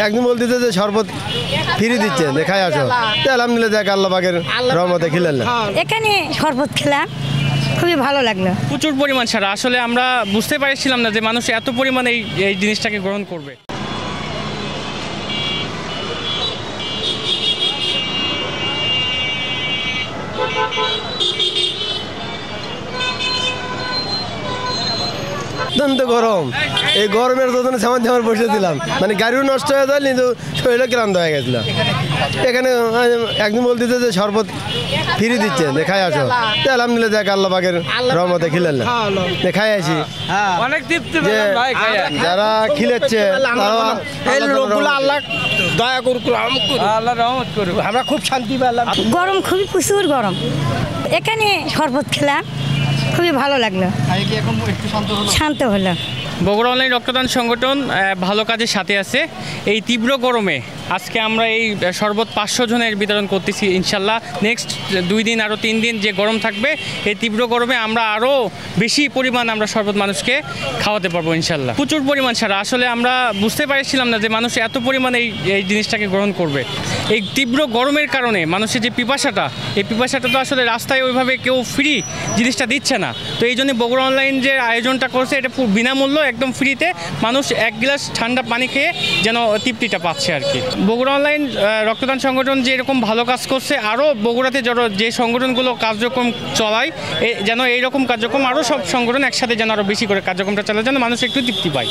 একদিন বলতেছে যে শরবত ফ্রি দিচ্ছে দেখায় আসো, আলহামদুলিল্লাহ দেখ আল্লাহ পাকের রহমতে খেলেন না। এখানে শরবত খেলাম, খুবই ভালো লাগলো। প্রচুর পরিমাণ সারা, আসলে আমরা বুঝতে পারছিলাম না যে মানুষ এত পরিমাণ এই জিনিসটাকে গ্রহণ করবে। অত্যন্ত গরম, এই গরমের জন্য আমার বসেছিলাম, মানে গাড়িও নষ্ট হয়ে যায় কিন্তু শরীরও ক্লান্ত হয়ে গেছিল। এখানে একদিন বলতেছে যে শরবত ফ্রি দিচ্ছে দেখায় আসো, আলহামদুলিল্লাহ দেখ আল্লাহ পাকের রহমতে খেলেন না, দেখায় আসি। অনেক তৃপ্তি যারা খিলেচ্ছে আল্লাহ দয়া করুক, আল্লাহ রহমত করুক, আমরা খুব শান্তি পেলাম। গরম, খুবই প্রচুর গরম। এখানে শরবত খেলাম, খুবই ভালো লাগলো, শান্ত হলো। বগুড়া অনলাইন রক্তদান সংগঠন ভালো কাজের সাথে আছে। এই তীব্র গরমে আজকে আমরা এই শরবত 500 জনের বিতরণ করতেছি। ইনশাল্লাহ নেক্সট 2 দিন আরও 3 দিন যে গরম থাকবে, এই তীব্র গরমে আমরা আরও বেশি পরিমাণ আমরা শরবত মানুষকে খাওয়াতে পারবো ইনশাল্লাহ। প্রচুর পরিমাণ সারা, আসলে আমরা বুঝতে পারছিলাম না যে মানুষ এত পরিমাণ এই জিনিসটাকে গ্রহণ করবে। এই তীব্র গরমের কারণে মানুষের যে পিপাসাটা, এই পিপাসাটা তো আসলে রাস্তায় ওইভাবে কেউ ফ্রি জিনিসটা দিচ্ছে না। তো এই জন্য বগুড়া অনলাইন যে আয়োজনটা করছে, এটা বিনামূল্য একদম ফ্রিতে মানুষ 1 গ্লাস ঠান্ডা পানি খেয়ে যেন তৃপ্তিটা পাচ্ছে আর কি। বগুড়া অনলাইন রক্তদান সংগঠন যে এরকম ভালো কাজ করছে, আরও বগুড়াতে যে সংগঠনগুলো কার্যক্রম চলায় যেন এইরকম কার্যক্রম আরও সব সংগঠন একসাথে যেন আরও বেশি করে কার্যক্রমটা চালায়, যেন মানুষ একটু তৃপ্তি পায়।